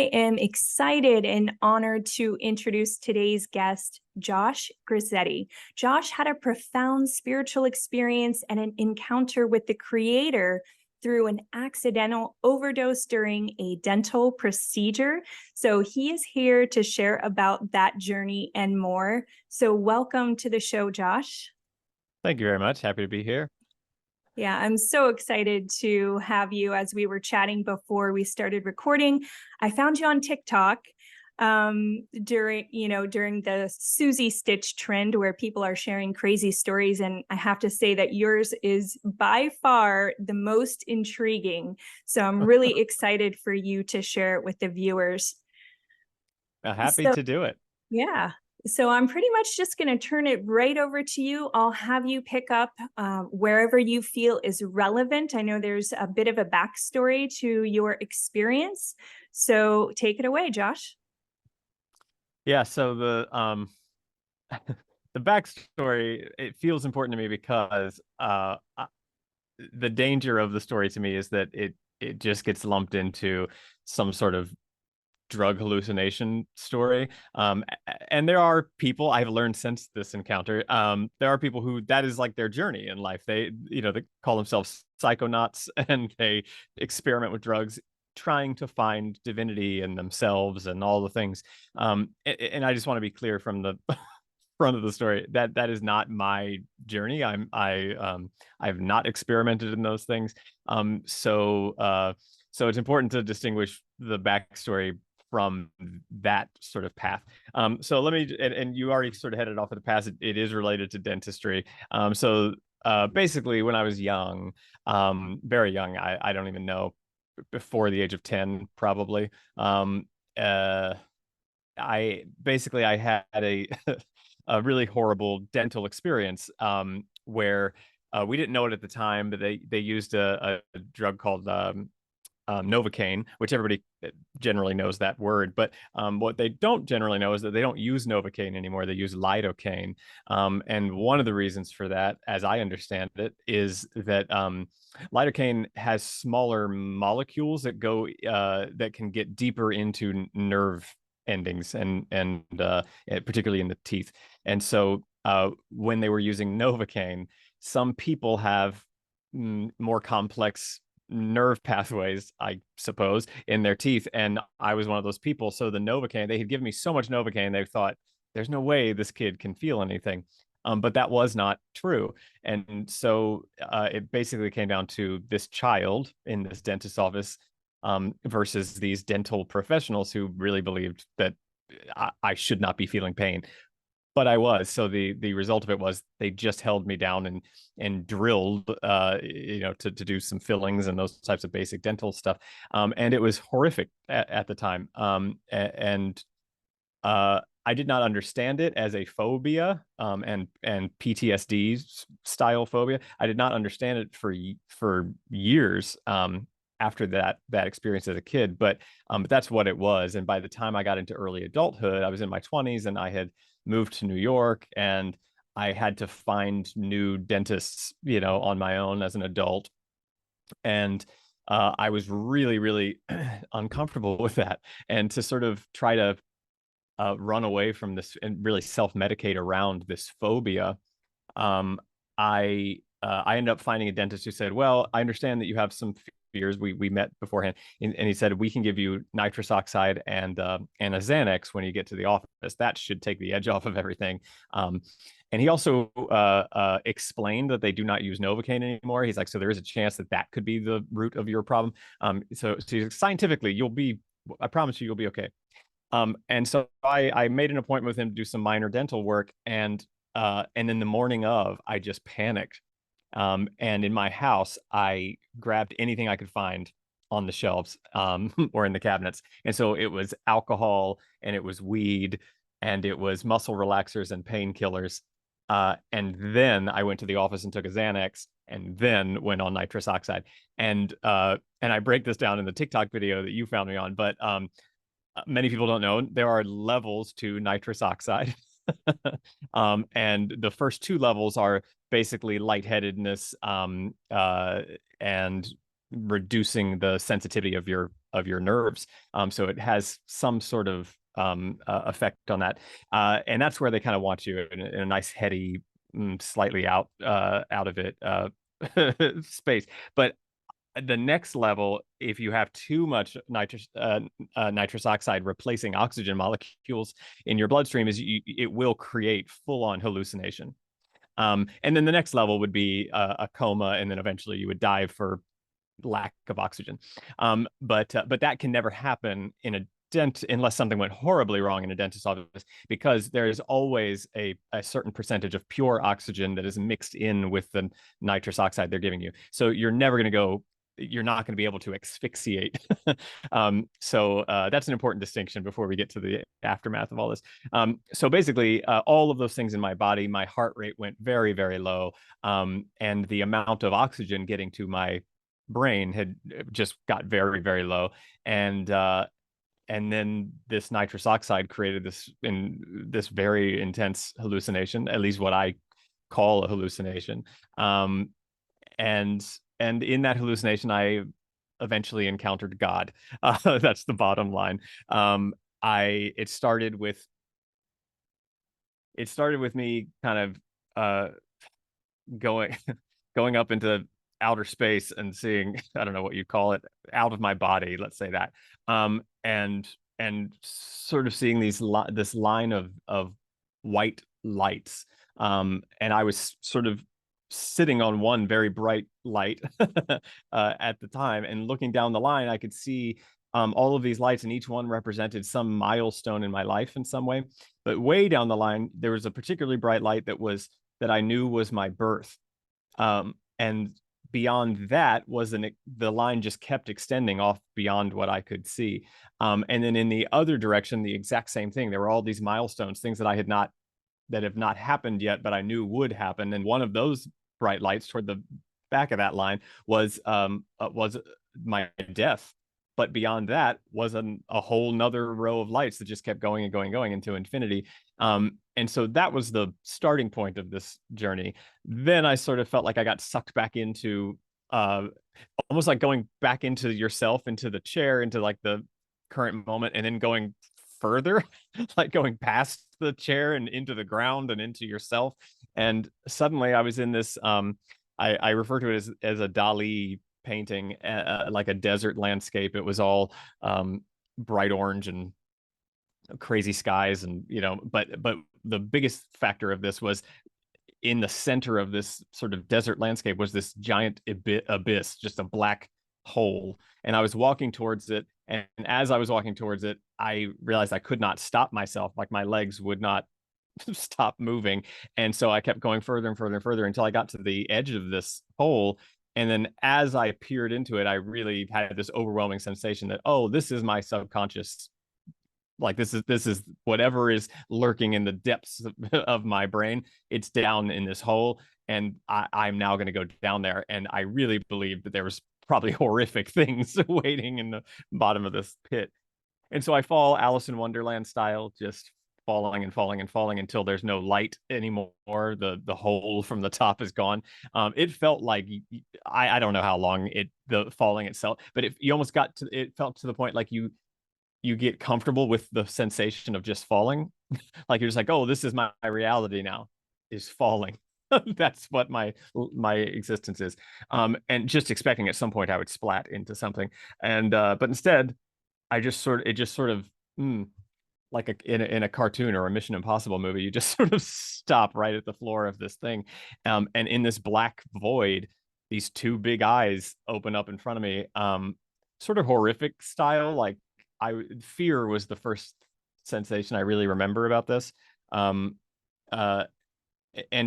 I am excited and honored to introduce today's guest, Josh Grisetti. Josh had a profound spiritual experience and an encounter with the Creator through an accidental overdose during a dental procedure. So he is here to share about that journey and more. So welcome to the show, Josh. Thank you very much. Happy to be here. Yeah, I'm so excited to have you. As we were chatting before we started recording, I found you on TikTok during the Susie Stitch trend where people are sharing crazy stories. And I have to say that yours is by far the most intriguing. So I'm really excited for you to share it with the viewers. Happy So, to do it. yeah. So I'm pretty much just going to turn it right over to you. I'll have you pick up wherever you feel is relevant. I know there's a bit of a backstory to your experience. So take it away, Josh. Yeah, so the backstory, it feels important to me because the danger of the story to me is that it just gets lumped into some sort of drug hallucination story. And there are people I've learned since this encounter. There are people who that is like their journey in life. They call themselves psychonauts and they experiment with drugs, trying to find divinity in themselves and all the things. And I just want to be clear from the front of the story that that is not my journey. I've not experimented in those things. So it's important to distinguish the backstory from that sort of path. So let me, and you already sort of headed off at the path. It is related to dentistry. Basically, when I was young, very young, I don't even know, before the age of 10, probably. Uh, I had a a really horrible dental experience, where we didn't know it at the time, but they used a drug called Novocaine, which everybody generally knows that word. But what they don't generally know is that they don't use Novocaine anymore. They use lidocaine. And one of the reasons for that, as I understand it, is that lidocaine has smaller molecules that go that can get deeper into nerve endings and particularly in the teeth. And so when they were using Novocaine, some people have more complex nerve pathways, I suppose, in their teeth. And I was one of those people. So the Novocaine, they had given me so much Novocaine, they thought, there's no way this kid can feel anything. But that was not true. And so it basically came down to this child in this dentist's office versus these dental professionals who really believed that I should not be feeling pain, but I was. So the result of it was they just held me down and drilled, to do some fillings and those types of basic dental stuff. And it was horrific at the time. And I did not understand it as a phobia, and PTSD style phobia. I did not understand it for years. After that experience as a kid, but that's what it was. And by the time I got into early adulthood, I was in my 20s and I had moved to New York, and I had to find new dentists, on my own as an adult. And I was really, really uncomfortable with that. And to sort of try to run away from this and really self-medicate around this phobia, um, I ended up finding a dentist who said, "Well, I understand that you have some fears. We met beforehand, and he said we can give you nitrous oxide and a Xanax when you get to the office. That should take the edge off of everything." And he also explained that they do not use Novocaine anymore. He's like, so there is a chance that that could be the root of your problem. So scientifically, I promise you'll be okay. And so I made an appointment with him to do some minor dental work, and then the morning of, I just panicked. And in my house, I grabbed anything I could find on the shelves, or in the cabinets. And so it was alcohol, and it was weed, and it was muscle relaxers and painkillers. And then I went to the office and took a Xanax, and then went on nitrous oxide. And I break this down in the TikTok video that you found me on, but many people don't know there are levels to nitrous oxide. And the first two levels are basically lightheadedness, and reducing the sensitivity of your your nerves. So it has some sort of effect on that, and that's where they kind of want you in a nice heady, slightly out of it space. But the next level, if you have too much nitrous oxide replacing oxygen molecules in your bloodstream, it will create full-on hallucination. And then the next level would be a coma, and then eventually you would die for lack of oxygen. But that can never happen in a dent unless something went horribly wrong in a dentist's office, because there's always a certain percentage of pure oxygen that is mixed in with the nitrous oxide they're giving you. So you're not going to be able to asphyxiate. So that's an important distinction before we get to the aftermath of all this. So basically, all of those things in my body, my heart rate went very, very low, and the amount of oxygen getting to my brain had just got very, very low. And then this nitrous oxide created this very intense hallucination, at least what I call a hallucination. And in that hallucination, I eventually encountered God. That's the bottom line. It started with me kind of going going up into outer space and seeing, I don't know what you call it, out of my body, let's say that, and sort of seeing this line of white lights, and I was sort of sitting on one very bright light at the time, and looking down the line, I could see all of these lights, and each one represented some milestone in my life in some way. But way down the line, there was a particularly bright light that I knew was my birth. And beyond that the line just kept extending off beyond what I could see. And then in the other direction, the exact same thing. There were all these milestones, things that have not happened yet, but I knew would happen. And one of those bright lights toward the back of that line was my death. But beyond that was a whole nother row of lights that just kept going and going and going into infinity. And so that was the starting point of this journey. Then I sort of felt like I got sucked back into almost like going back into yourself, into the chair, into like the current moment, and then going further, like going past the chair and into the ground and into yourself. And suddenly I was in this, I refer to it as a Dali painting, like a desert landscape. It was all bright orange and crazy skies, and but the biggest factor of this was in the center of this sort of desert landscape was this giant abyss, just a black hole. And I was walking towards it, and as I was walking towards it, I realized I could not stop myself. Like my legs would not stop moving, and so I kept going further and further and further until I got to the edge of this hole. And then as I peered into it, I really had this overwhelming sensation that, oh, this is my subconscious. Like this is whatever is lurking in the depths of my brain. It's down in this hole, and I'm now going to go down there. And I really believed that there was probably horrific things waiting in the bottom of this pit. And so I fall Alice in Wonderland style, just falling and falling and falling until there's no light anymore. The hole from the top is gone. It felt like I don't know how long the falling itself, but you almost it felt to the point like you get comfortable with the sensation of just falling. Like you're just like, oh, this is my reality now, is falling. That's what my existence is. And just expecting at some point I would splat into something. And but instead it just sort of like in a cartoon or a Mission Impossible movie, you just sort of stop right at the floor of this thing. And in this black void, these two big eyes open up in front of me, sort of horrific style. Like fear was the first sensation I really remember about this. And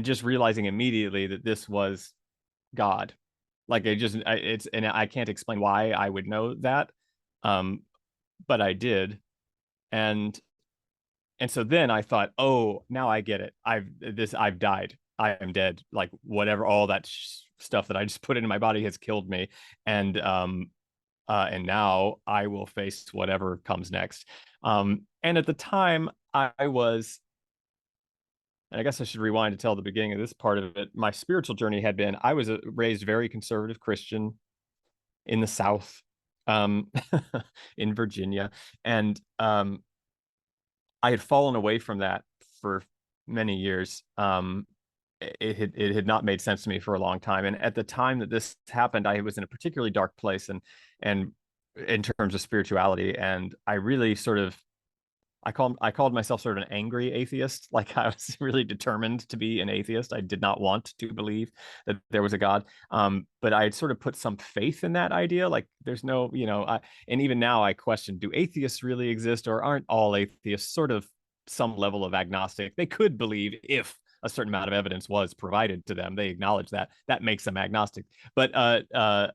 just realizing immediately that this was God. Like and I can't explain why I would know that. But I did. And so then I thought, oh, now I get it. I've died. I am dead. Like whatever, all that stuff that I just put into my body has killed me. And now I will face whatever comes next. And at the time I was, and I guess I should rewind to tell the beginning of this part of it. My spiritual journey had been, I was raised very conservative Christian in the South. um, in Virginia, and I had fallen away from that for many years. It had not made sense to me for a long time, and at the time that this happened, I was in a particularly dark place, and in terms of spirituality, and I really sort of I called myself sort of an angry atheist. Like I was really determined to be an atheist. I did not want to believe that there was a God. But I had sort of put some faith in that idea. Like there's no, and even now I question, do atheists really exist, or aren't all atheists sort of some level of agnostic? They could believe if a certain amount of evidence was provided to them. They acknowledge that. That makes them agnostic. But at the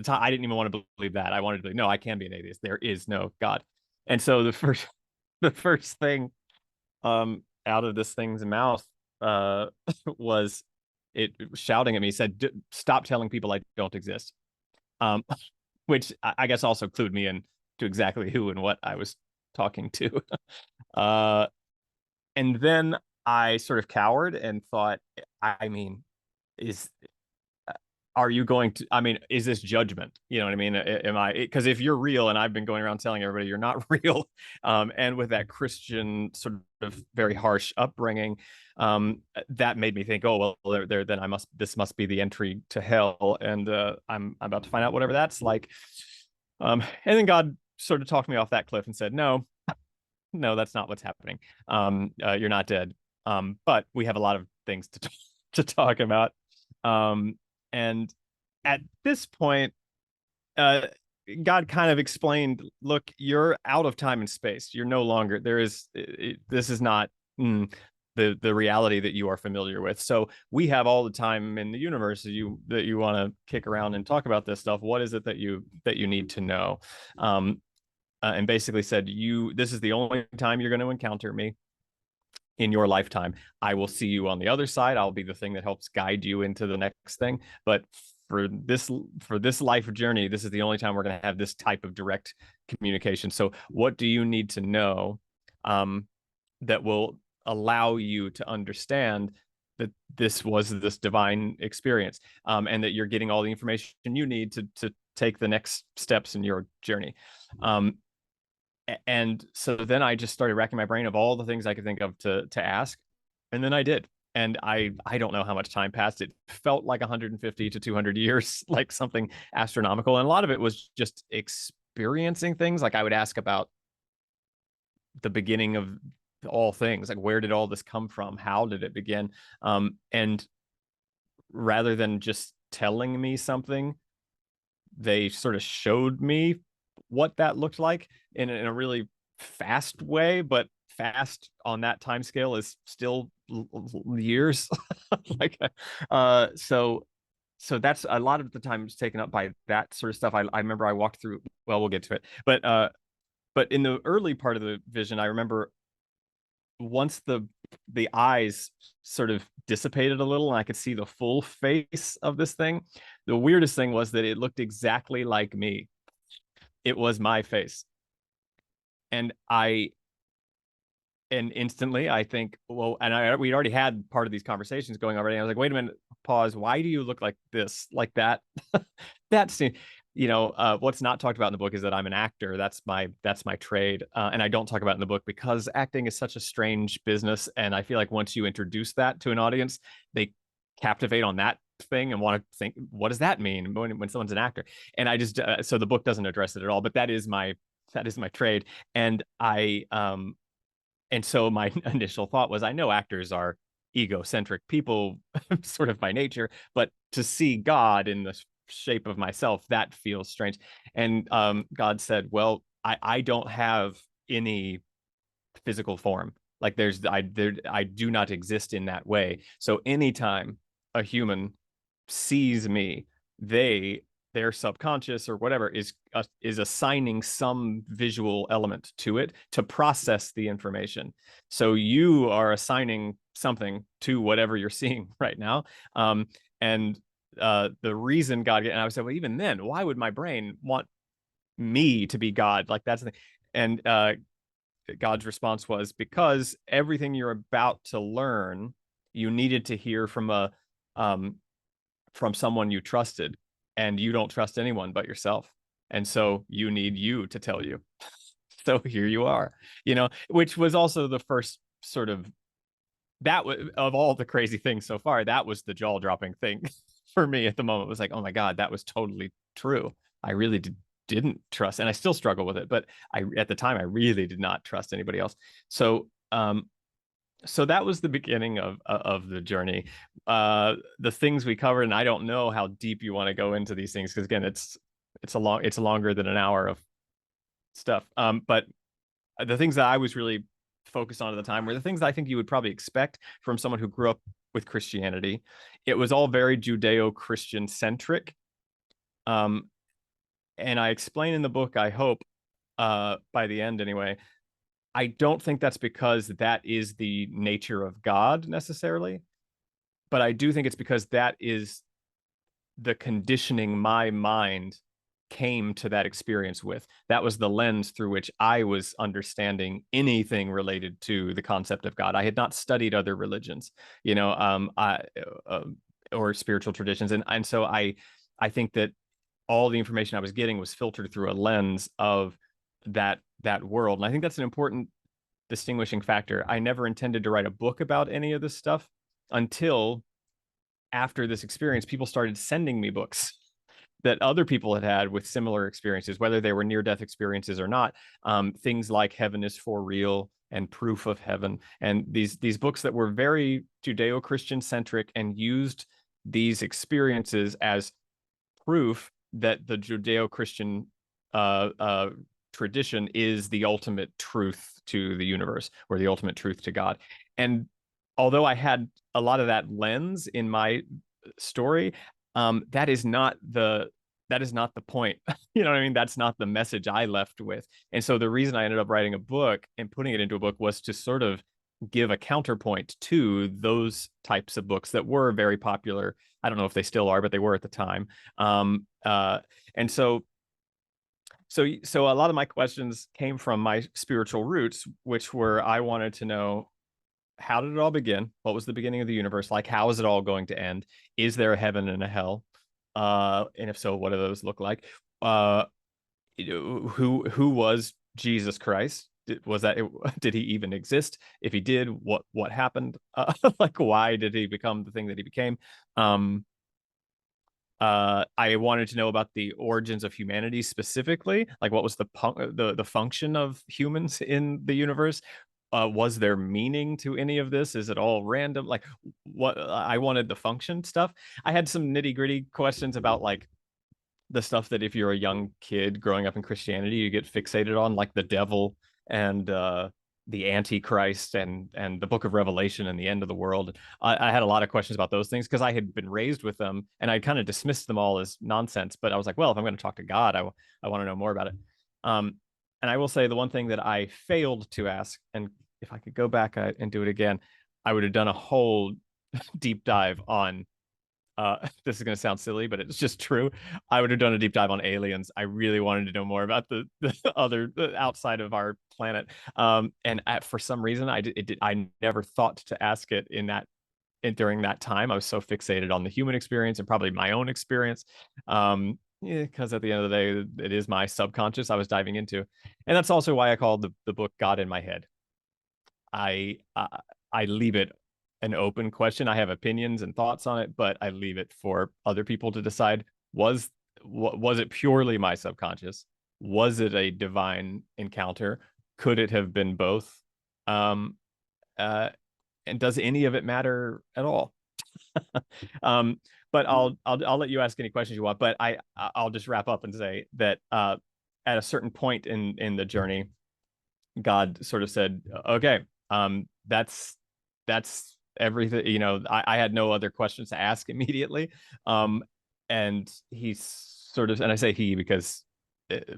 time, I didn't even want to believe that. I wanted to believe, no, I can be an atheist. There is no God. And so the first thing out of this thing's mouth was it shouting at me, said, stop telling people I don't exist. um which I guess also clued me in to exactly who and what I was talking to. uh and then I sort of cowered and thought, I mean, is are you going to, I mean, is this judgment? You know what I mean? Am I, because if you're real and I've been going around telling everybody you're not real, and with that Christian sort of very harsh upbringing, that made me think, oh, well, then this must be the entry to hell. And I'm about to find out whatever that's like. And then God sort of talked me off that cliff and said, no, no, that's not what's happening. You're not dead. But we have a lot of things to talk about. And at this point, uh, God kind of explained, look, you're out of time and space. You're no longer, this is not the reality that you are familiar with. So we have all the time in the universe that you want to kick around and talk about this stuff. What is it that you need to know? And basically said, this is the only time you're going to encounter me in your lifetime. I will see you on the other side. I'll be the thing that helps guide you into the next thing. But for this life journey, this is the only time we're going to have this type of direct communication. So what do you need to know that will allow you to understand that this was this divine experience, and that you're getting all the information you need to take the next steps in your journey? And so then I just started racking my brain of all the things I could think of to ask, and then I did. And I don't know how much time passed. It felt like 150 to 200 years, like something astronomical. And a lot of it was just experiencing things. Like I would ask about the beginning of all things, like where did all this come from? How did it begin? And rather than just telling me something, they sort of showed me what that looked like in a really fast way, but fast on that time scale is still years. Like so that's a lot of the time is taken up by that sort of stuff. I remember I walked through, well, we'll get to it, but in the early part of the vision, I remember once the eyes sort of dissipated a little and I could see the full face of this thing, the weirdest thing was that it looked exactly like me. It was my face. And instantly I think, well, and we'd already had part of these conversations going already. I was like, wait a minute, pause. Why do you look like this, like that? That scene, what's not talked about in the book is that I'm an actor. That's my trade. And I don't talk about it in the book because acting is such a strange business. And I feel like once you introduce that to an audience, they captivate on that thing and want to think, what does that mean when someone's an actor? And I just, so the book doesn't address it at all, but that is my trade. And and so my initial thought was, I know actors are egocentric people sort of by nature, but to see God in the shape of myself, that feels strange. And God said, well, I don't have any physical form. Like I do not exist in that way. So anytime a human sees me, their subconscious or whatever is assigning some visual element to it to process the information. So you are assigning something to whatever you're seeing right now. And the reason God, and I would say, well, even then, why would my brain want me to be God? Like that's the thing. And God's response was, because everything you're about to learn, you needed to hear from from someone you trusted, and you don't trust anyone but yourself. and so you need you to tell you. So here you are, which was also the first sort of, that was, of all the crazy things so far, that was the jaw-dropping thing for me at the moment. It was like, oh my God, that was totally true. I really didn't trust, and I still struggle with it, but at the time I really did not trust anybody else. So so that was the beginning of the journey. The things we covered, and I don't know how deep you want to go into these things, because again, it's longer than an hour of stuff. But the things that I was really focused on at the time were the things that I think you would probably expect from someone who grew up with Christianity. It was all very Judeo-Christian centric. And I explain in the book, I hope, by the end anyway, I don't think that's because that is the nature of God necessarily, but I do think it's because that is the conditioning my mind came to that experience with. That was the lens through which I was understanding anything related to the concept of God. I had not studied other religions, or spiritual traditions, and so I think that all the information I was getting was filtered through a lens of that world, and I think that's an important distinguishing factor. I never intended to write a book about any of this stuff until after this experience. People started sending me books that other people had with similar experiences, whether they were near-death experiences or not. Things like Heaven is for Real and Proof of Heaven, and these books that were very Judeo-Christian centric and used these experiences as proof that the Judeo-Christian tradition is the ultimate truth to the universe, or the ultimate truth to God. And although I had a lot of that lens in my story, that is not the point. You know what I mean? That's not the message I left with. And so the reason I ended up writing a book and putting it into a book was to sort of give a counterpoint to those types of books that were very popular. I don't know if they still are, but they were at the time. And so a lot of my questions came from my spiritual roots, which were, I wanted to know, how did it all begin? What was the beginning of the universe like? How is it all going to end? Is there a heaven and a hell? And if so, what do those look like? Who was Jesus Christ? Did he even exist? If he did, what happened? Like, why did he become the thing that he became? I wanted to know about the origins of humanity specifically, like what was the function of humans in the universe? Was there meaning to any of this? Is it all random? Like, what I wanted the function stuff. I had some nitty-gritty questions about, like, the stuff that if you're a young kid growing up in Christianity, you get fixated on, like the devil and the Antichrist and the Book of Revelation and the end of the world. I had a lot of questions about those things because I had been raised with them, and I kind of dismissed them all as nonsense. But I was like, well, if I'm going to talk to God, I want to know more about it. And I will say the one thing that I failed to ask, and if I could go back and do it again, I would have done a whole deep dive on, this is going to sound silly, but it's just true. I would have done a deep dive on aliens. I really wanted to know more about the other outside of our planet. And for some reason, I never thought to ask it during that time. I was so fixated on the human experience and probably my own experience. Because at the end of the day, it is my subconscious I was diving into. And that's also why I called the book God in My Head. I leave it an open question. I have opinions and thoughts on it, but I leave it for other people to decide. Was it purely my subconscious? Was it a divine encounter? Could it have been both? And does any of it matter at all? But I'll let you ask any questions you want. But I'll just wrap up and say that at a certain point in the journey, God sort of said, "Okay, that's everything." I had no other questions to ask immediately. And he sort of, and I say he because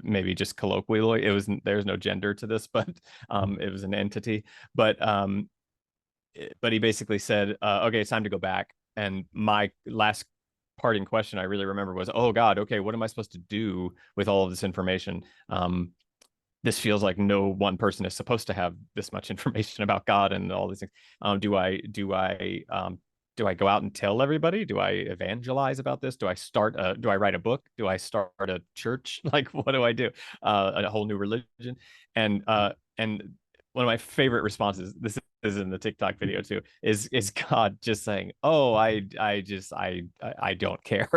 maybe just colloquially, there's no gender to this, but it was an entity. But he basically said, okay, it's time to go back. And my last parting question I really remember was, oh God, okay, what am I supposed to do with all of this information? This feels like no one person is supposed to have this much information about God and all these things. Do I do I go out and tell everybody? Do I evangelize about this? Do I write a book? Do I start a church? Like, what do I do? A whole new religion? And one of my favorite responses, this is in the TikTok video too, is God just saying, "Oh, I don't care."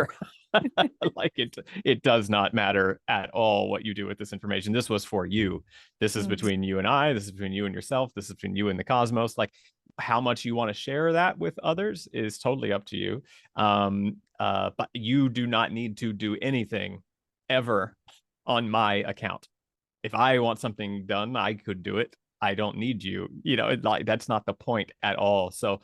Like it does not matter at all what you do with this information. This was for you. This is Mm. between you and I. This is between you and yourself. This is between you and the cosmos. Like, how much you want to share that with others is totally up to you. But you do not need to do anything ever on my account. If I want something done, I could do it. I don't need you. Like, that's not the point at all. So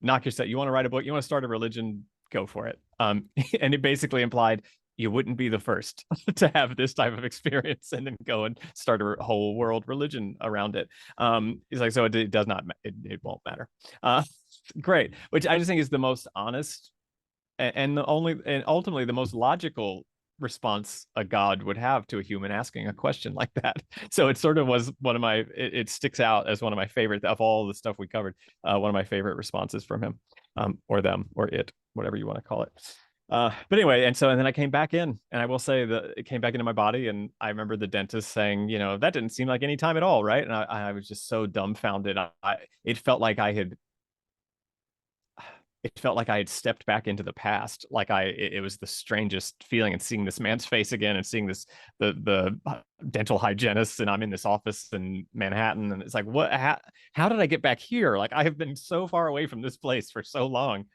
knock yourself. You want to write a book? You want to start a religion? Go for it. And it basically implied you wouldn't be the first to have this type of experience and then go and start a whole world religion around it. He's like, so it does not, it won't matter. Great, which I just think is the most honest and ultimately the most logical response a god would have to a human asking a question like that. So it sort of was it sticks out as one of my favorite of all the stuff we covered, one of my favorite responses from him, or them, or it, whatever you want to call it. But anyway, and then I came back in, and I will say that it came back into my body, and I remember the dentist saying, that didn't seem like any time at all, right? And I was just so dumbfounded. It felt like I had stepped back into the past. Like it was the strangest feeling, and seeing this man's face again, and seeing the dental hygienist, and I'm in this office in Manhattan, and it's like, what? How did I get back here? Like, I have been so far away from this place for so long.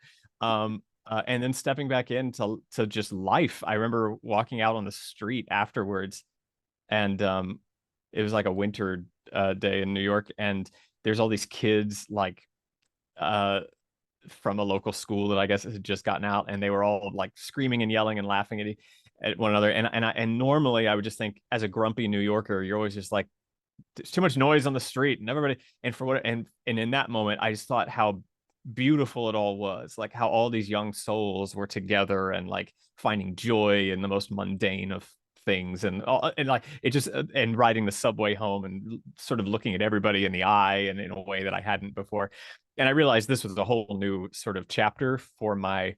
And then stepping back into just life. I remember walking out on the street afterwards, and it was like a winter day in New York, and there's all these kids like from a local school that I guess had just gotten out, and they were all like screaming and yelling and laughing at one another. And normally I would just think, as a grumpy New Yorker, you're always just like, there's too much noise on the street and everybody. And in that moment, I just thought how beautiful it all was, like how all these young souls were together and like finding joy in the most mundane of things, and like it just, and riding the subway home and sort of looking at everybody in the eye and in a way that I hadn't before. And I realized this was a whole new sort of chapter for my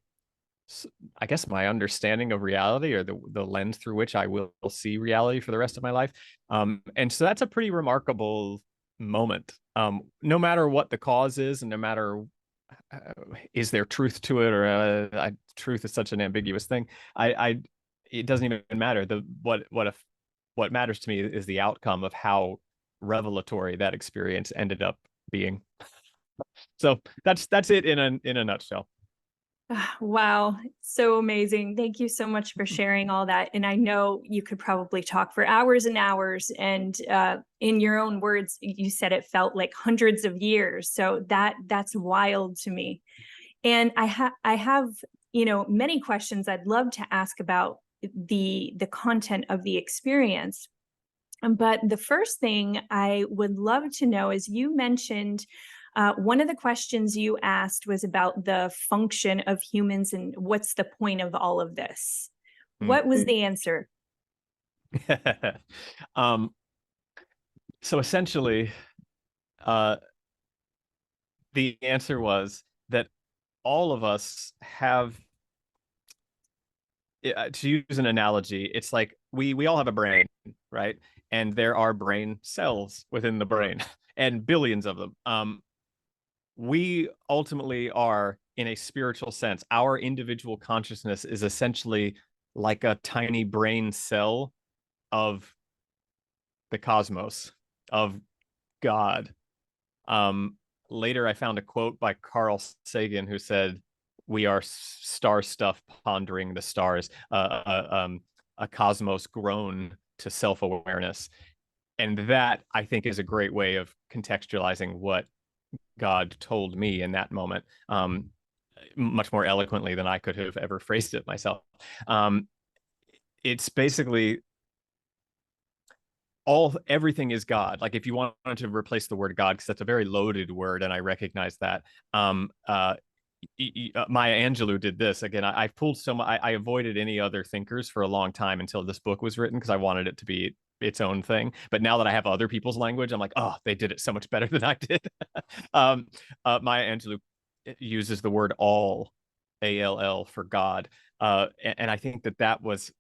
understanding of reality, or the lens through which I will see reality for the rest of my life. And so that's a pretty remarkable moment. No matter what the cause is, and no matter is there truth to it, or truth is such an ambiguous thing. It doesn't even matter. What matters to me is the outcome of how revelatory that experience ended up being. So that's it in a nutshell. Wow, so amazing. Thank you so much for sharing all that. And I know you could probably talk for hours and hours. And in your own words, you said it felt like hundreds of years. So that's wild to me. And I have, many questions I'd love to ask about the content of the experience. But the first thing I would love to know is, you mentioned one of the questions you asked was about the function of humans and what's the point of all of this. What was the answer? So essentially, the answer was that all of us have, to use an analogy, it's like we all have a brain, right? And there are brain cells within the brain, and billions of them. We ultimately are, in a spiritual sense, our individual consciousness is essentially like a tiny brain cell of the cosmos, of God. Later, I found a quote by Carl Sagan, who said, "We are star stuff pondering the stars, a cosmos grown to self-awareness." And that, I think, is a great way of contextualizing what God told me in that moment, much more eloquently than I could have ever phrased it myself. It's basically everything is God. Like, if you wanted to replace the word God, because that's a very loaded word, and I recognize that. Maya Angelou did this again. I pulled I avoided any other thinkers for a long time until this book was written, because I wanted it to be its own thing. But now that I have other people's language, I'm like, oh, they did it so much better than I did. Maya Angelou uses the word all, all, for God. And I think that was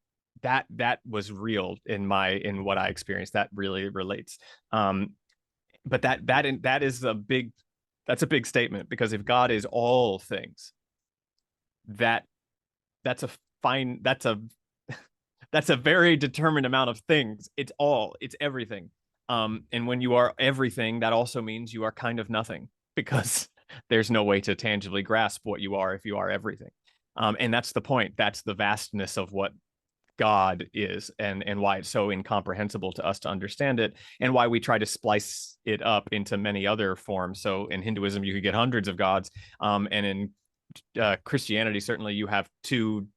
real in what I experienced. That really relates. But that is that's a big statement, because if God is all things, that that's a fine that's a that's a very determined amount of things. It's everything. And when you are everything, that also means you are kind of nothing, because there's no way to tangibly grasp what you are if you are everything. And that's the point. That's the vastness of what God is, and why it's so incomprehensible to us to understand it, and why we try to splice it up into many other forms. So in Hinduism, you could get hundreds of gods, and in Christianity, certainly you have two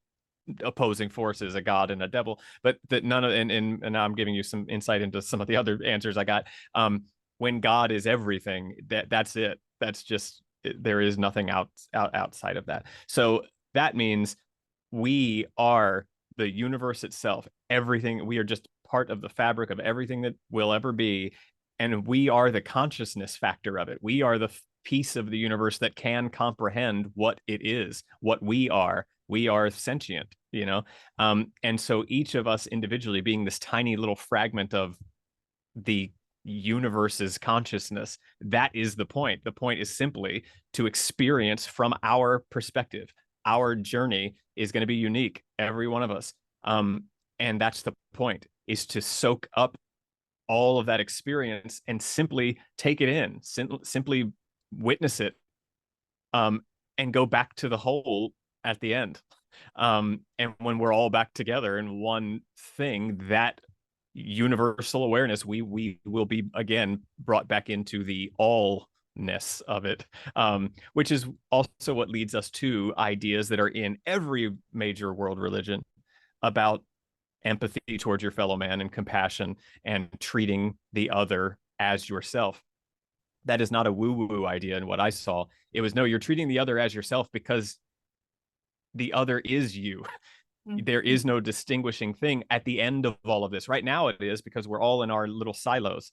opposing forces, a god and a devil, but that none of, and now I'm giving you some insight into some of the other answers I got. When God is everything, that's it. That's just, there is nothing outside of that. So that means we are the universe itself, everything. We are just part of the fabric of everything that will ever be, and we are the consciousness factor of it. We are the piece of the universe that can comprehend what it is, what we are. We are sentient, you know. And so each of us individually, being this tiny little fragment of the universe's consciousness, that is the point. The point is simply to experience from our perspective. Our journey is going to be unique, every one of us. And that's the point, is to soak up all of that experience and simply take it in, simply witness it, and go back to the whole at the end. And when we're all back together in one thing, that universal awareness, we will be again brought back into the allness of it, which is also what leads us to ideas that are in every major world religion about empathy towards your fellow man and compassion and treating the other as yourself. That is not a woo-woo idea in what I saw. It was, no, you're treating the other as yourself because the other is you. There is no distinguishing thing at the end of all of this. Right now it is, because we're all in our little silos,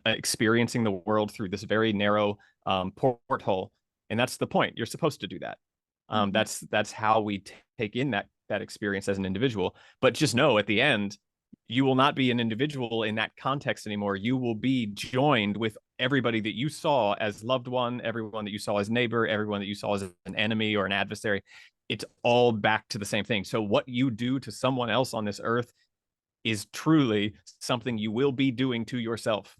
experiencing the world through this very narrow porthole. And that's the point. You're supposed to do that. That's how we take in that experience as an individual. But just know, at the end, you will not be an individual in that context anymore. You will be joined with everybody that you saw as loved one, everyone that you saw as neighbor, everyone that you saw as an enemy or an adversary. It's all back to the same thing. So what you do to someone else on this earth is truly something you will be doing to yourself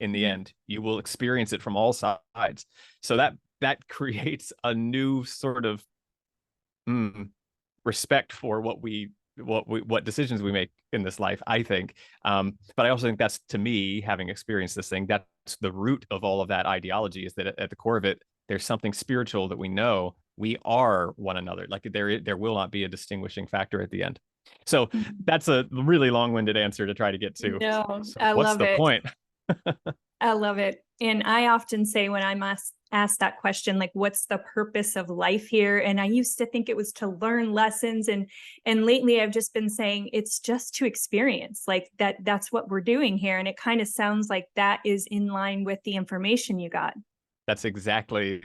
in the end. You will experience it from all sides. So that creates a new sort of respect for what decisions we make in this life, I think. But I also think that's, to me, having experienced this thing, that's the root of all of that ideology, is that at the core of it, there's something spiritual that we know we are one another. Like there will not be a distinguishing factor at the end. So that's a really long-winded answer to try to get to. No, So I what's love the it. point? I love it. And I often say, when I'm asked that question, like, what's the purpose of life here? And I used to think it was to learn lessons. And lately I've just been saying it's just to experience, like that's what we're doing here. And it kind of sounds like that is in line with the information you got. That's exactly,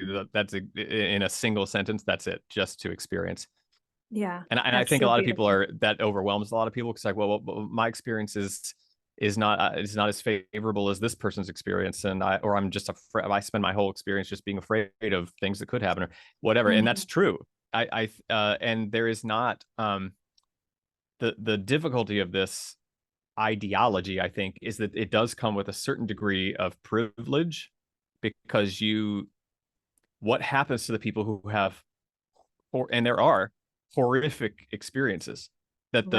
in a single sentence, that's it, just to experience. Yeah. And I think so a lot of beautiful. people that overwhelms a lot of people. It's like, well, my experience is not as favorable as this person's experience, and I'm just afraid. I spend my whole experience just being afraid of things that could happen or whatever. And that's true. And there is not the difficulty of this ideology, I think, is that it does come with a certain degree of privilege, because what happens to the people who have, and there are horrific experiences, that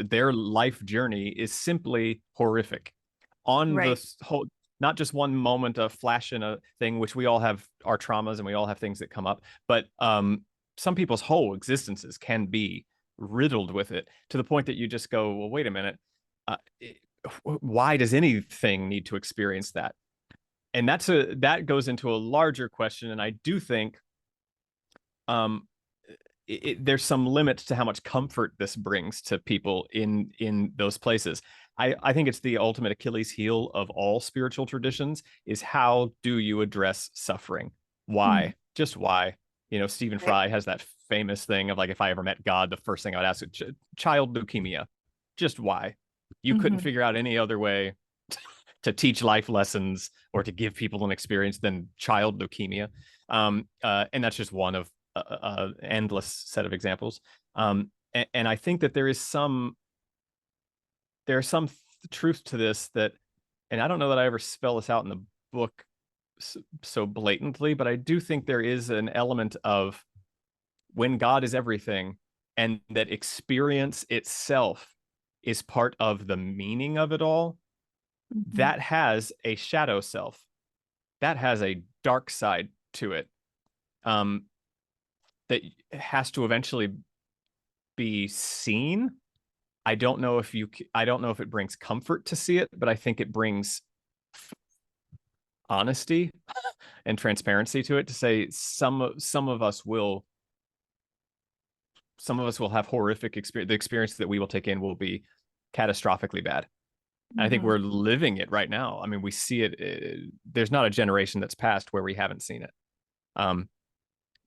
their life journey is simply horrific on the whole, not just one moment, a flash in a thing, which we all have our traumas and we all have things that come up, but some people's whole existences can be riddled with it, to the point that you just go, well, wait a minute, why does anything need to experience that? And that goes into a larger question. And I do think there's some limits to how much comfort this brings to people in those places. I think it's the ultimate Achilles heel of all spiritual traditions, is how do you address suffering? Why? Just why? Stephen Right. Fry has that famous thing of like, if I ever met God, the first thing I would ask is child leukemia. Just why? You couldn't Mhm. figure out any other way to teach life lessons or to give people an experience than child leukemia. And that's just one of endless set of examples. And I think that there's some truth to this that, and I don't know that I ever spell this out in the book so blatantly, but I do think there is an element of when God is everything and that experience itself is part of the meaning of it all, Mhm. that has a shadow self, that has a dark side to it, um, that has to eventually be seen. I don't know if it brings comfort to see it, but I think it brings honesty and transparency to it, to say some of us will have horrific experience. The experience that we will take in will be catastrophically bad. And I think Mhm. we're living it right now. I mean, we see it. There's not a generation that's passed where we haven't seen it. Um,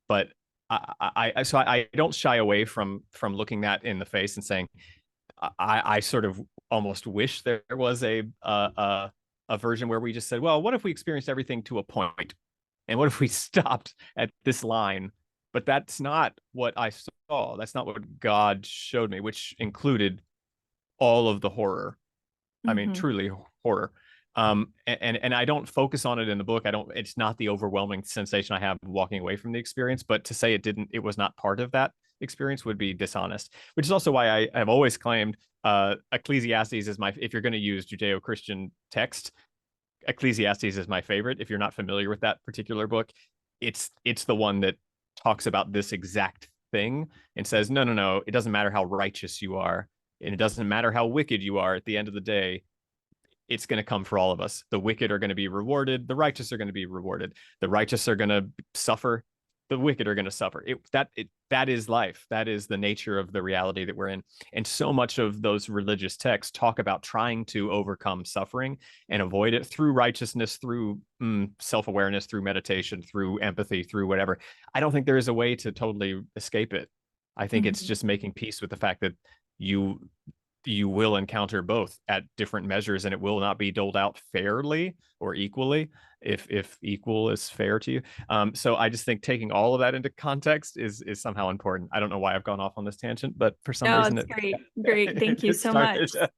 but I don't shy away from looking that in the face and saying, I sort of almost wish there was a version where we just said, well, what if we experienced everything to a point, and what if we stopped at this line? But that's not what I saw. That's not what God showed me, which included all of the horror. I mean, Mhm. truly horror. And I don't focus on it in the book. I don't. It's not the overwhelming sensation I have walking away from the experience. But to say it was not part of that experience would be dishonest. Which is also why I have always claimed Ecclesiastes is my. If you're going to use Judeo-Christian text, Ecclesiastes is my favorite. If you're not familiar with that particular book, it's the one that talks about this exact thing and says, no, no, no, it doesn't matter how righteous you are, and it doesn't matter how wicked you are. At the end of the day, it's going to come for all of us. The wicked are going to be rewarded. The righteous are going to be rewarded. The righteous are going to suffer. The wicked are going to suffer. That is life. That is the nature of the reality that we're in. And so much of those religious texts talk about trying to overcome suffering and avoid it through righteousness, through self-awareness, through meditation, through empathy, through whatever. I don't think there is a way to totally escape it. I think it's Mhm. just making peace with the fact that you you will encounter both at different measures, and it will not be doled out fairly or equally, if equal is fair to you. So I just think taking all of that into context is somehow important. I don't know why I've gone off on this tangent, but for some No, reason it's great. Great. Thank you it so much. started.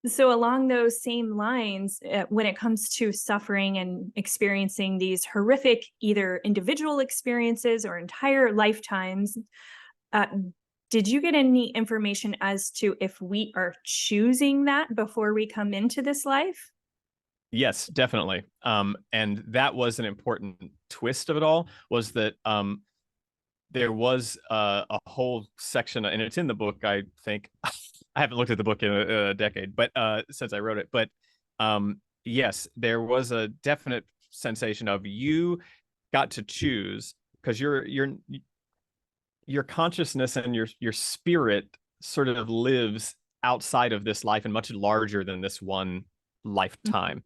So, along those same lines, when it comes to suffering and experiencing these horrific, either individual experiences or entire lifetimes, uh, did you get any information as to if we are choosing that before we come into this life? Yes, definitely. And that was an important twist of it all, was that there was a whole section, and it's in the book, I think. I haven't looked at the book in a decade, but since I wrote it. But yes, there was a definite sensation of you got to choose, because your consciousness and your spirit sort of lives outside of this life and much larger than this one Mhm. lifetime.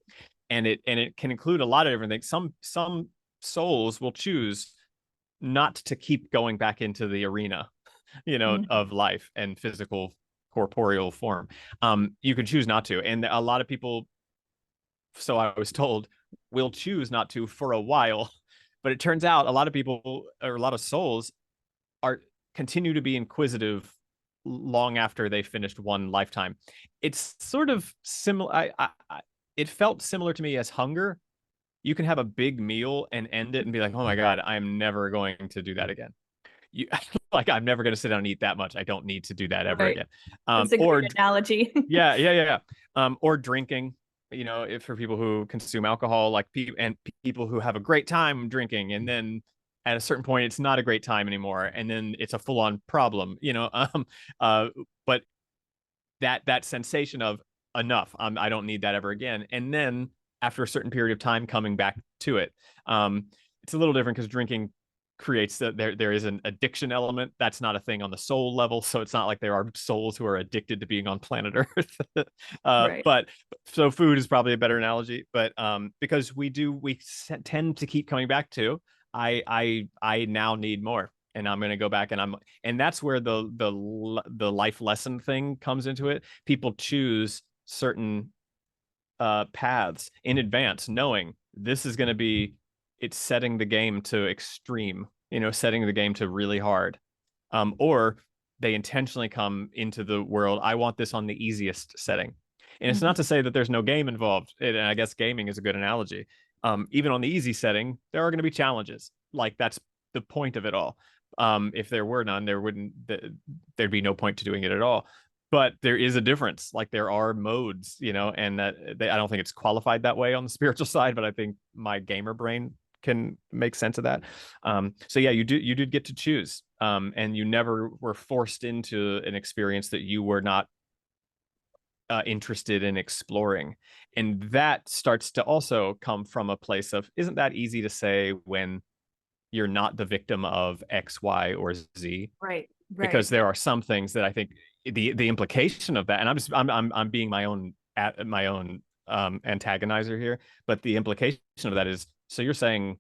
And it can include a lot of different things. Some souls will choose not to keep going back into the arena, Mhm. of life and physical corporeal form. You can choose not to, and a lot of people, so I was told, will choose not to for a while. But it turns out a lot of people, or a lot of souls, are continue to be inquisitive long after they finished one lifetime. It's sort of similar. It felt similar to me as hunger. You can have a big meal and end it and be like, oh my God, I'm never going to do that again. You like, I'm never going to sit down and eat that much. I don't need to do that ever Right. again. That's a great Or analogy. yeah, yeah, yeah, yeah. Or drinking. If for people who consume alcohol, like people who have a great time drinking, and then at a certain point, it's not a great time anymore, and then it's a full-on problem. Uh, but that sensation of enough, I don't need that ever again, and then after a certain period of time, coming back to it. It's a little different because drinking creates there is an addiction element that's not a thing on the soul level, so it's not like there are souls who are addicted to being on planet Earth. Right. But so food is probably a better analogy, but because we tend to keep coming back to, I now need more, and I'm going to go back, and that's where the life lesson thing comes into it. People choose certain paths in advance, knowing this is going to be, it's setting the game to extreme, setting the game to really hard. Or they intentionally come into the world, I want this on the easiest setting. And it's not to say that there's no game involved. And I guess gaming is a good analogy. Even on the easy setting, there are going to be challenges. Like, that's the point of it all. If there were none, there'd be no point to doing it at all. But there is a difference. Like, there are modes, and that I don't think it's qualified that way on the spiritual side, but I think my gamer brain can make sense of that. So yeah, you did get to choose, and you never were forced into an experience that you were not interested in exploring. And that starts to also come from a place of, isn't that easy to say when you're not the victim of X, Y, or Z? Right. Because there are some things that I think the implication of that, and I'm being my own antagonizer here, but the implication of that is, so you're saying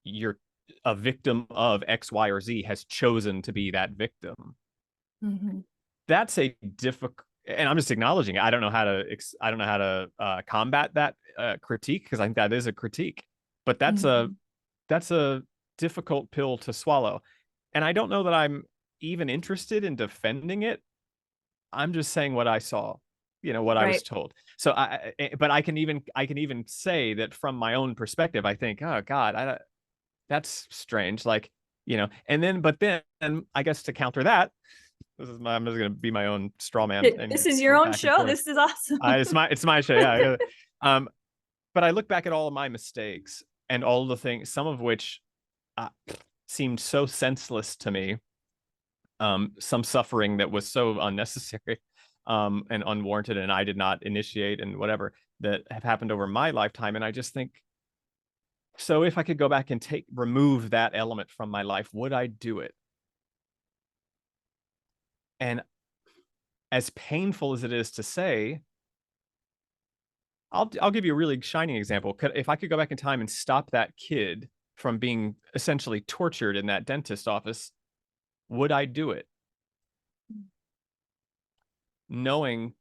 you're a victim of X, Y, or Z has chosen to be that victim. That's a difficult, and I'm just acknowledging it. I don't know how to combat that critique, because I think that is a critique, but that's a difficult pill to swallow. And I don't know that I'm even interested in defending it. I'm just saying what I saw, what I was told. So but I can even say that from my own perspective, I think, oh God, that's strange. Like, and then, but then I guess to counter that, I'm just going to be my own straw man. This is your own show. This is awesome. It's my show. Yeah. But I look back at all of my mistakes and all the things, some of which seemed so senseless to me. Some suffering that was so unnecessary and unwarranted, and I did not initiate, and whatever, that have happened over my lifetime. And I just think, so if I could go back and remove that element from my life, would I do it? And as painful as it is to say, I'll give you a really shining example. If I could go back in time and stop that kid from being essentially tortured in that dentist office, would I do it? Knowing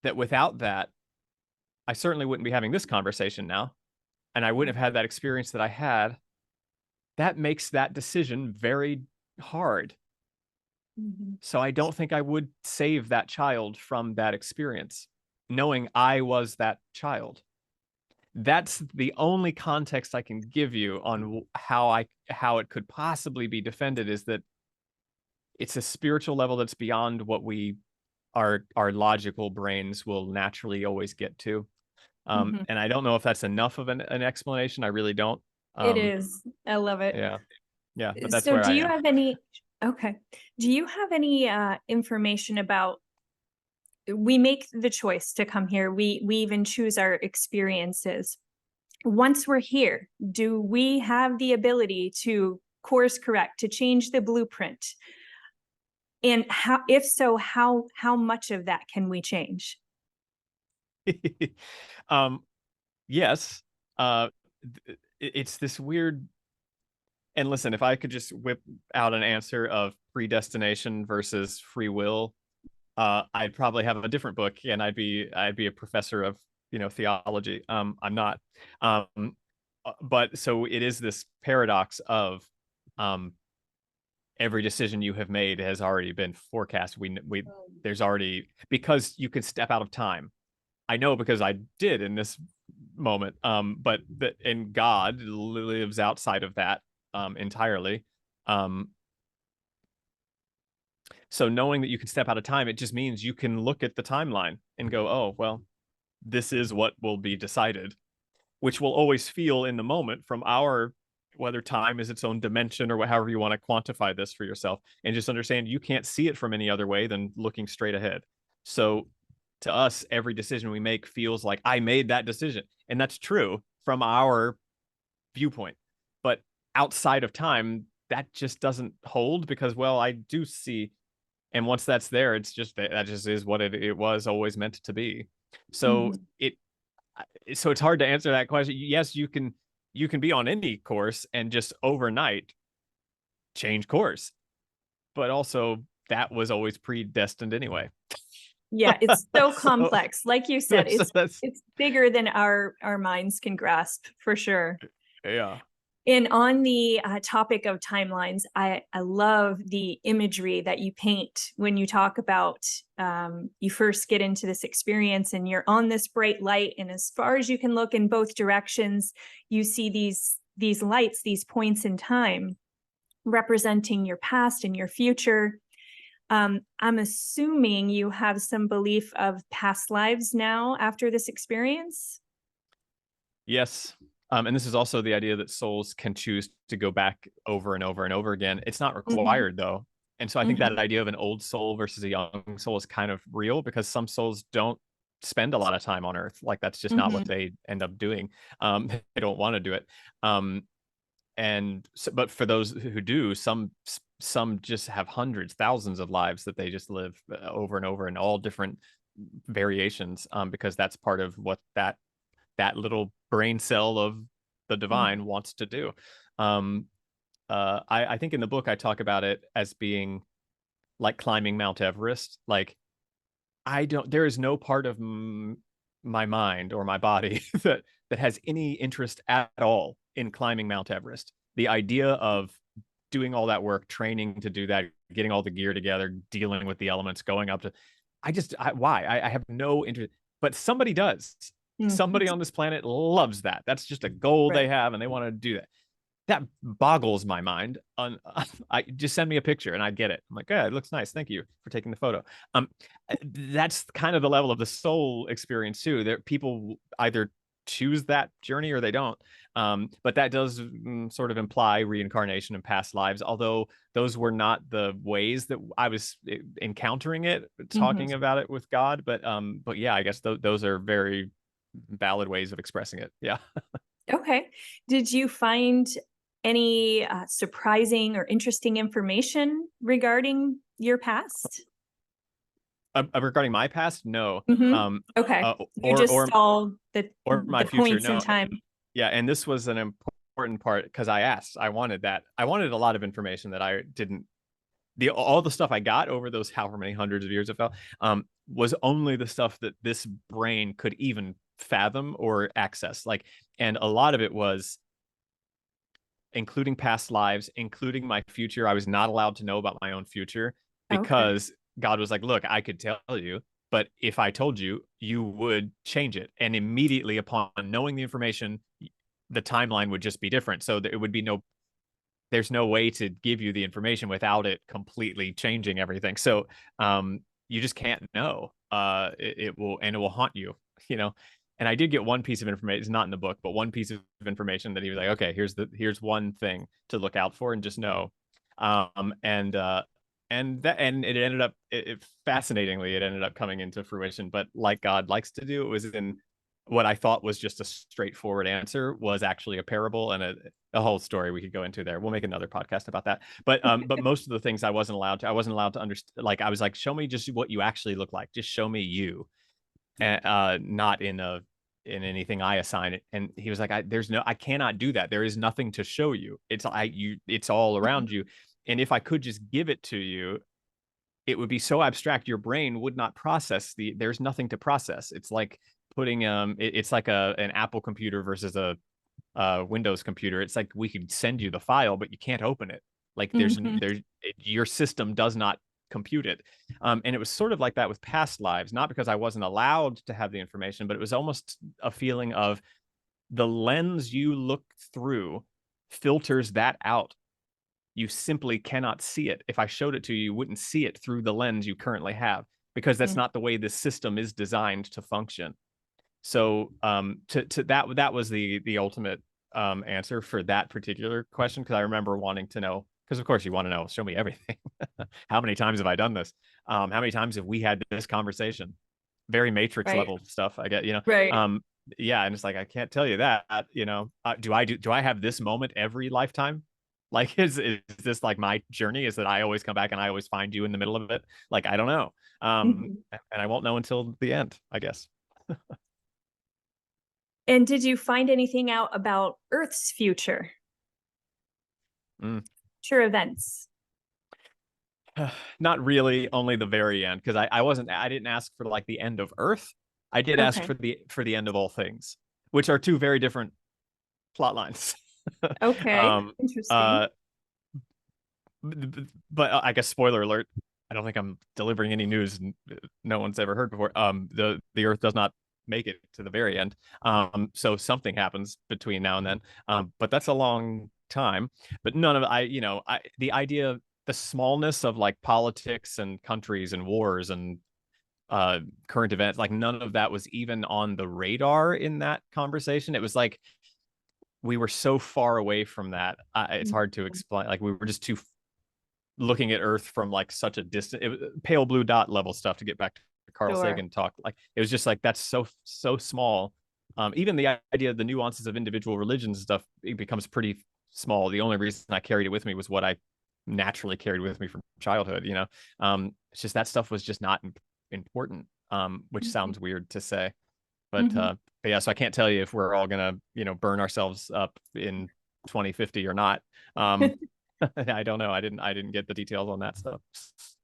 that without that, I certainly wouldn't be having this conversation now, and I wouldn't have had that experience that I had. That makes that decision very hard. So I don't think I would save that child from that experience, knowing I was that child. That's the only context I can give you on how it could possibly be defended, is that it's a spiritual level that's beyond what our logical brains will naturally always get to. And I don't know if that's enough of an explanation. I really don't. It is. I love it. Yeah. But that's so where do I you am. have any, okay. Do you have any information about, we make the choice to come here. We even choose our experiences. Once we're here, do we have the ability to course correct, to change the blueprint? And if so, how much of that can we change? Yes. It's this weird, and listen, if I could just whip out an answer of predestination versus free will, I'd probably have a different book, and I'd be a professor of theology. I'm not. But so it is this paradox of every decision you have made has already been forecast. There's already, because you could step out of time. I know because I did in this moment. But and God lives outside of that entirely. So knowing that you can step out of time, it just means you can look at the timeline and go, oh, well, this is what will be decided, which will always feel in the moment from whether time is its own dimension or however you want to quantify this for yourself, and just understand you can't see it from any other way than looking straight ahead. So to us, every decision we make feels like I made that decision. And that's true from our viewpoint. But outside of time, that just doesn't hold, because, well, I do see. And once that's there, it's just that just is what it was always meant to be. So it's hard to answer that question. Yes, you can you can be on any course and just overnight change course. But also that was always predestined anyway. Yeah, it's so So complex. Like you said, that's it's bigger than our minds can grasp, for sure. yeah. And on the topic of timelines, I love the imagery that you paint when you talk about you first get into this experience and you're on this bright light, and as far as you can look in both directions, you see these lights, these points in time representing your past and your future. I'm assuming you have some belief of past lives now after this experience. Yes. And this is also the idea that souls can choose to go back over and over and over again. It's not Mhm, required though. And so I think that mhm, idea of an old soul versus a young soul is kind of real, because some souls don't spend a lot of time on earth. Like that's just not what mhm, they end up doing. They don't want to do it. And so, but for those who do, some just have hundreds, thousands of lives that they just live over and over in all different variations, because that's part of what that little brain cell of the mhm, divine wants to do. Um, I think in the book I talk about it as being like climbing Mount Everest. Like I don't, there is no part of my mind or my body that has any interest at all in climbing Mount Everest. The idea of doing all that work, training to do that, getting all the gear together, dealing with the elements, going up to, why? I have no interest, but somebody does. mhm. Somebody on this planet loves that. That's just a goal they Right. have, and they want to do that. That boggles my mind. I just send me a picture and I get it. I'm like, yeah, it looks nice. Thank you for taking the photo. Um, that's kind of the level of the soul experience too. There, people either choose that journey or they don't. But that does sort of imply reincarnation and past lives, although those were not the ways that I was encountering it, Mhm. talking about it with God. But yeah, I guess those are very valid ways of expressing it. Yeah. Okay. Did you find any surprising or interesting information regarding your past? Regarding my past, no. Mhm. Um, Okay. uh, You just or saw my the future, points in no. time. Yeah, and this was an important part because I asked. I wanted that. I wanted a lot of information that I didn't. The all the stuff I got over those however many hundreds of years it felt, was only the stuff that this brain could even fathom or access. Like, and a lot of it was including past lives, including my future. I was not allowed to know about my own future Okay. because God was like, look, I could tell you, but if I told you, you would change it. And immediately upon knowing the information, the timeline would just be different. So it would be there's no way to give you the information without it completely changing everything. So you just can't know. It will, and it will haunt you, you know. And I did get one piece of information, it's not in the book, but one piece of information that he was like, okay, here's one thing to look out for and just know. And it ended up fascinatingly, it ended up coming into fruition. But like God likes to do, it was in what I thought was just a straightforward answer was actually a parable and a whole story we could go into there. We'll make another podcast about that. But most of the things I wasn't allowed to. I wasn't allowed to understand. Like I was like, show me just what you actually look like. Just show me you, and not in anything I assign it. And he was like, I cannot do that. There is nothing to show you. It's all around you. And if I could just give it to you, it would be so abstract your brain would not process there's nothing to process. It's like putting it's like an Apple computer versus a Windows computer. It's like we could send you the file, but you can't open it. Like Mhm. your system does not compute it. And it was sort of like that with past lives, not because I wasn't allowed to have the information, but it was almost a feeling of the lens you look through filters that out. You simply cannot see it. If I showed it to you, you wouldn't see it through the lens you currently have, because that's Mm. not the way the system is designed to function. So to that was the ultimate answer for that particular question, because I remember wanting to know, because of course you want to know, show me everything. How many times have I done this? How many times have we had this conversation? Very matrix Right. level stuff, I get, Right. yeah, and it's like I can't tell you that, do I have this moment every lifetime? Like is this like my journey? Is that I always come back and I always find you in the middle of it? Like I don't know. Mhm. And I won't know until the end, I guess. And did you find anything out about Earth's future? Mm. Future events? Not really, only the very end, because I didn't ask for like the end of Earth. I did ask Okay. for the end of all things, which are two very different plot lines. Okay. um Interesting. uh but I guess spoiler alert, I don't think I'm delivering any news no one's ever heard before. The Earth does not make it to the very end. So something happens between now and then. But that's a long time. But none of the idea, the smallness of like politics and countries and wars and current events, like none of that was even on the radar in that conversation. It was like we were so far away from that. It's hard to explain. Like we were just too looking at Earth from like such a distant, pale blue dot level stuff, to get back to Carl Sure. Sagan talk. Like it was just like that's so small. Even the idea of the nuances of individual religions and stuff, it becomes pretty small. The only reason I carried it with me was what I naturally carried with me from childhood. It's just that stuff was just not important. Which Mhm. sounds weird to say, but Mhm. yeah. So I can't tell you if we're all gonna burn ourselves up in 2050 or not. Um, I don't know. I didn't get the details on that stuff.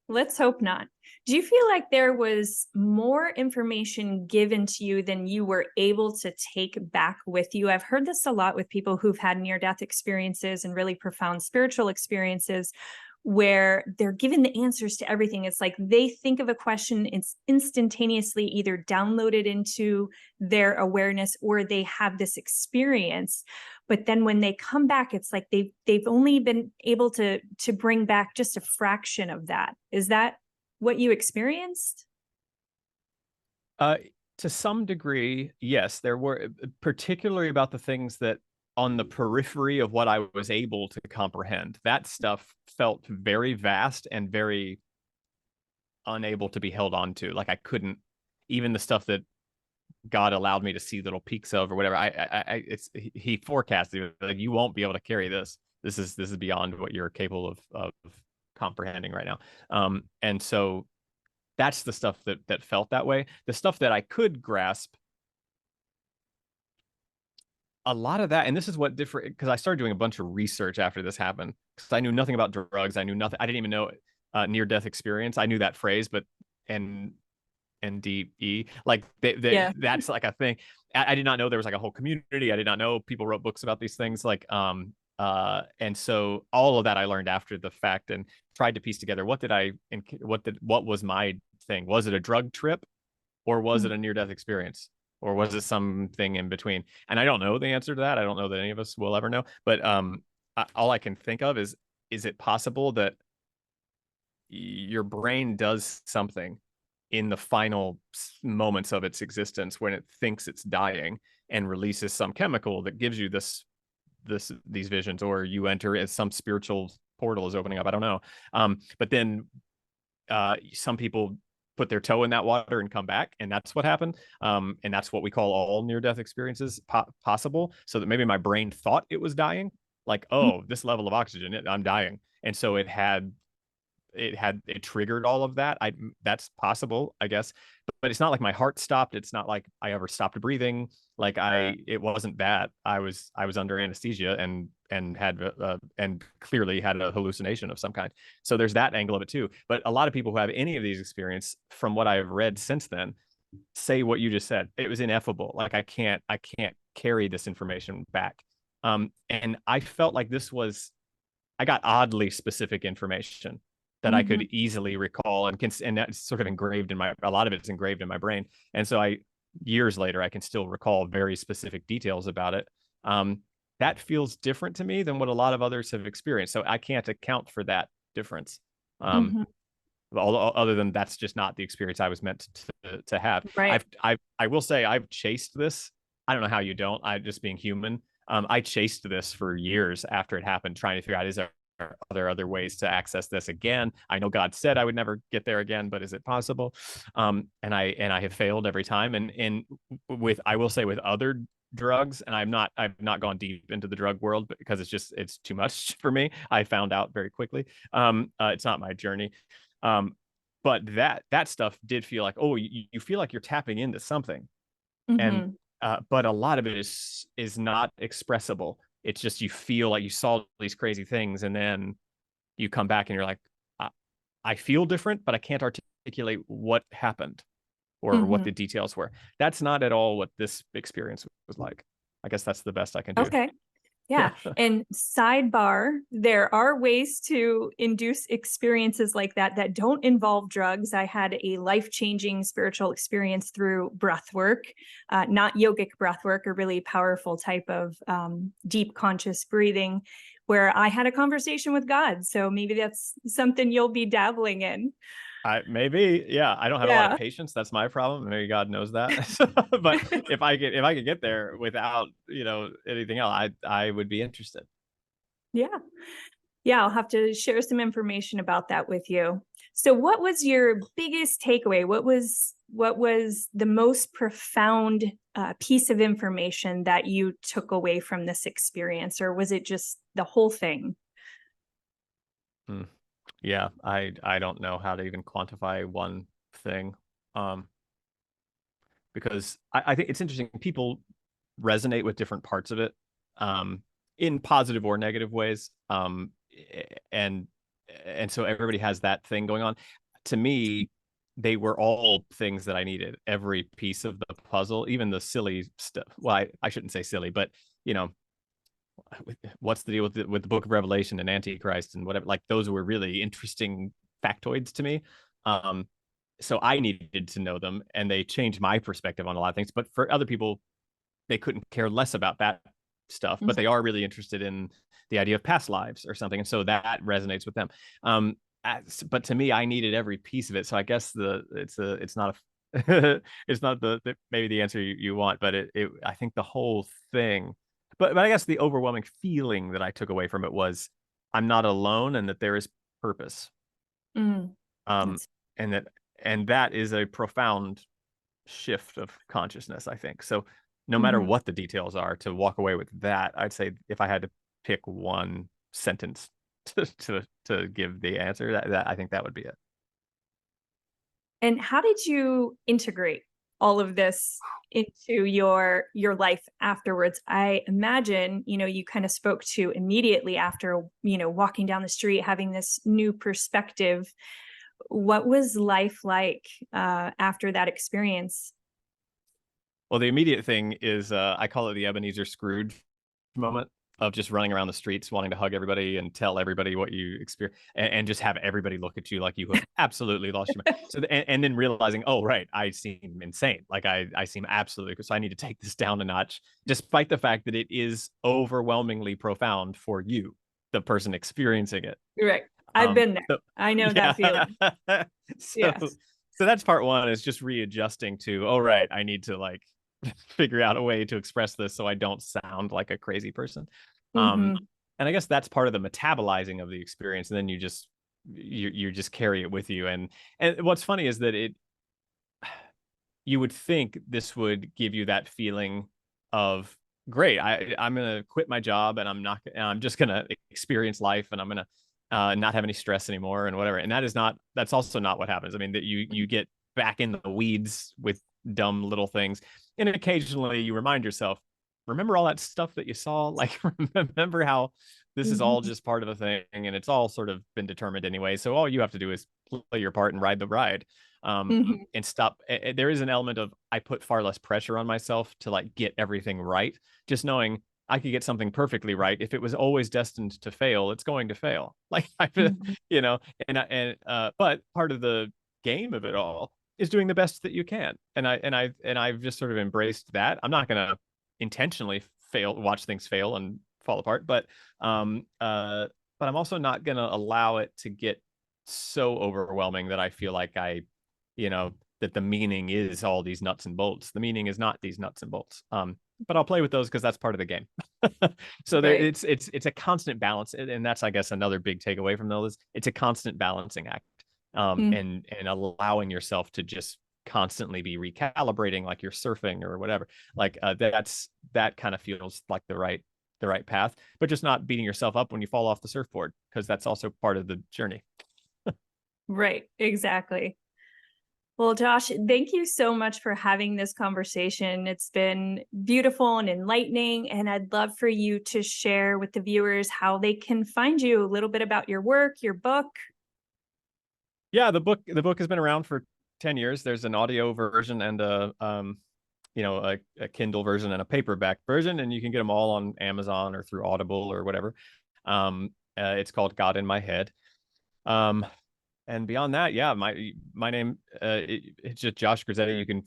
Let's hope not. Do you feel like there was more information given to you than you were able to take back with you? I've heard this a lot with people who've had near-death experiences and really profound spiritual experiences where they're given the answers to everything. It's like they think of a question, it's instantaneously either downloaded into their awareness or they have this experience. But then when they come back, it's like they've only been able to bring back just a fraction of that. Is that what you experienced? Uh, to some degree, yes, there were, particularly about the things that on the periphery of what I was able to comprehend. That stuff felt very vast and very unable to be held on to. Like I couldn't, even the stuff that God allowed me to see little peaks of or whatever. It's he forecasted like you won't be able to carry this. This is beyond what you're capable of comprehending right now. And so that's the stuff that felt that way. The stuff that I could grasp, a lot of that, and this is what different, because I started doing a bunch of research after this happened, because I knew nothing about drugs. I knew nothing. I didn't even know near death experience. I knew that phrase, but and NDE. Like Yeah. that's like a thing. I did not know there was like a whole community. I did not know people wrote books about these things. And so all of that I learned after the fact and tried to piece together what was my thing. Was it a drug trip, or was it a near death experience, or was it something in between? And I don't know the answer to that. I don't know that any of us will ever know. But all I can think of is it possible that your brain does something in the final moments of its existence when it thinks it's dying and releases some chemical that gives you these visions, or you enter as some spiritual portal is opening up. I don't know. But then some people put their toe in that water and come back, and that's what happened. And that's what we call all near death experiences possible. So that maybe my brain thought it was dying, like, oh, this level of oxygen, I'm dying. And so it triggered all of that. That's possible, I guess, but it's not like my heart stopped. It's not like I ever stopped breathing. Like it wasn't that. I was under anesthesia and had and clearly had a hallucination of some kind. So there's that angle of it too. But a lot of people who have any of these experiences, from what I've read since then, say what you just said. It was ineffable. Like I can't carry this information back. And I felt like I got oddly specific information that I could Mhm. easily recall, and that's sort of engraved in a lot of it's engraved in my brain. And so years later, I can still recall very specific details about it. Um, that feels different to me than what a lot of others have experienced. So I can't account for that difference. Um, Mhm. other than that's just not the experience I was meant to have. Right. I will say I've chased this. I don't know how you don't. I just being human. I chased this for years after it happened, trying to figure out, is there are there other ways to access this again? I know God said I would never get there again, but is it possible? And I have failed every time. And with, I will say, with other drugs, and I've not gone deep into the drug world because it's too much for me. I found out very quickly. It's not my journey. Um, but that stuff did feel like, oh, you feel like you're tapping into something. And Mhm. but a lot of it is not expressible. It's just you feel like you saw these crazy things, and then you come back and you're like, I feel different, but I can't articulate what happened or what Mhm. the details were. That's not at all what this experience was like. I guess that's the best I can do. Okay. Yeah. And sidebar, there are ways to induce experiences like that that don't involve drugs. I had a life-changing spiritual experience through breath work, not yogic breath work, a really powerful type of deep conscious breathing, where I had a conversation with God. So maybe that's something you'll be dabbling in. Maybe, yeah. I don't have a lot of Yeah. patience. That's my problem. Maybe God knows that. But if I could get there without, anything else, I would be interested. Yeah. Yeah, I'll have to share some information about that with you. So what was your biggest takeaway? What was the most profound piece of information that you took away from this experience, or was it just the whole thing? Hmm. Yeah, I don't know how to even quantify one thing. Um, because I think it's interesting. People resonate with different parts of it, in positive or negative ways. And so everybody has that thing going on. To me, they were all things that I needed. Every piece of the puzzle, even the silly stuff. Well, I shouldn't say silly, but you know, what's the deal with the Book of Revelation and Antichrist and whatever? Like those were really interesting factoids to me. Um, so I needed to know them, and they changed my perspective on a lot of things. But for other people, they couldn't care less about that stuff, but they are really interested in the idea of past lives or something, and so that resonates with them. But to me, I needed every piece of it. So I guess it's not a it's not maybe the answer you want, but I think the whole thing. But I guess the overwhelming feeling that I took away from it was I'm not alone, and that there is purpose. Mm, Um, that's and that is a profound shift of consciousness, I think. So no matter mhm. what the details are, to walk away with that, I'd say if I had to pick one sentence to give the answer, that I think that would be it. And how did you integrate all of this into your life afterwards? I imagine, you kind of spoke to immediately after, walking down the street, having this new perspective. What was life like after that experience? Well, the immediate thing is I call it the Ebenezer Scrooge moment of just running around the streets wanting to hug everybody and tell everybody what you experience, and just have everybody look at you like you have absolutely lost your mind. So and then realizing, oh right, I seem insane. Like I seem absolutely, so I need to take this down a notch, despite the fact that it is overwhelmingly profound for you, the person experiencing it. Right. I've been there. So I know that yeah. feeling. so Yes. that's part one, is just readjusting to, oh right, I need to like figure out a way to express this so I don't sound like a crazy person. Um, Hmm. and I guess that's part of the metabolizing of the experience. And then you just carry it with you. And what's funny is that you would think this would give you that feeling of great. I'm gonna quit my job, and I'm just gonna experience life, and I'm gonna not have any stress anymore and whatever. And that's also not what happens. I mean, that you get back in the weeds with dumb little things, and occasionally you remind yourself, remember all that stuff that you saw, like remember how this is all Hmm. just part of a thing, and it's all sort of been determined anyway, so all you have to do is play your part and ride the ride. Hmm. And stop. There is an element of, I put far less pressure on myself to like get everything right, just knowing I could get something perfectly right. If it was always destined to fail, it's going to fail. Like I, Hmm. you know, but part of the game of it all is doing the best that you can. And I've just sort of embraced that. I'm not gonna intentionally watch things fail and fall apart, but I'm also not gonna allow it to get so overwhelming that I feel like that the meaning is all these nuts and bolts. The meaning is not these nuts and bolts. But I'll play with those because that's part of the game. So there, Right. it's a constant balance, and that's, I guess, another big takeaway from those. It's a constant balancing act, Mm. and allowing yourself to just constantly be recalibrating, like you're surfing or whatever. Like that kind of feels like the right path, but just not beating yourself up when you fall off the surfboard, because that's also part of the journey. Right. Exactly. Well, Josh, thank you so much for having this conversation. It's been beautiful and enlightening, and I'd love for you to share with the viewers how they can find you, a little bit about your work, your book. Yeah, the book has been around for 10 years. There's an audio version and a Kindle version and a paperback version, and you can get them all on Amazon or through Audible or whatever. It's called God in My Head. Um, and beyond that, yeah, my name it's just Josh Grisetti.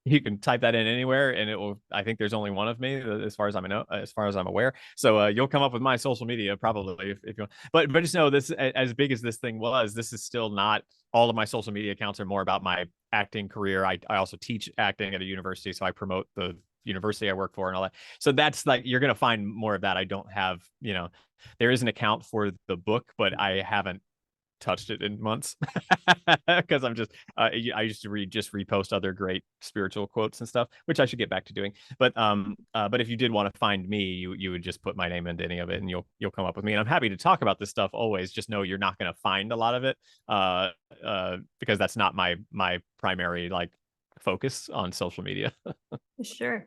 You can type that in anywhere, and it will. I think there's only one of me, as far as as far as I'm aware. So you'll come up with my social media probably if you want. But just know this: as big as this thing was, this is still not all of my social media accounts are more about my acting career. I also teach acting at a university, so I promote the university I work for and all that. So that's like you're gonna find more of that. I don't have, there is an account for the book, but I haven't touched it in months because I'm just I used to repost other great spiritual quotes and stuff, which I should get back to doing. But if you did want to find me, you would just put my name into any of it and you'll come up with me. And I'm happy to talk about this stuff always. Just know you're not going to find a lot of it because that's not my primary like focus on social media. Sure.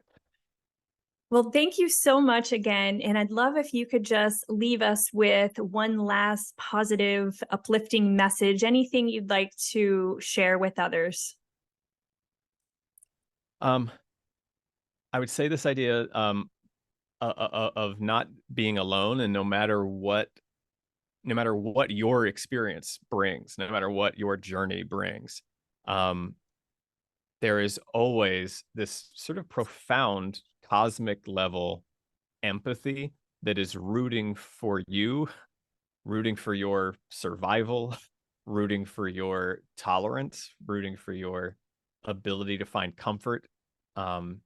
Well, thank you so much again. And I'd love if you could just leave us with one last positive, uplifting message, anything you'd like to share with others. um I would say this idea of not being alone, and no matter what your experience brings, no matter what your journey brings, um, there is always this sort of profound cosmic level empathy that is rooting for you, rooting for your survival, rooting for your tolerance, rooting for your ability to find comfort, um,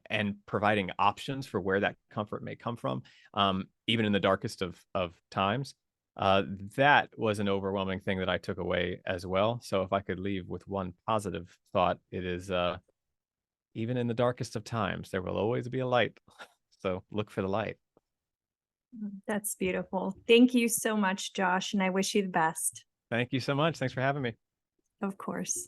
and providing options for where that comfort may come from, even in the darkest of times. That was an overwhelming thing that I took away as well. So if I could leave with one positive thought, it is even in the darkest of times, there will always be a light. So look for the light. That's beautiful. Thank you so much, Josh, and I wish you the best. Thank you so much. Thanks for having me. Of course.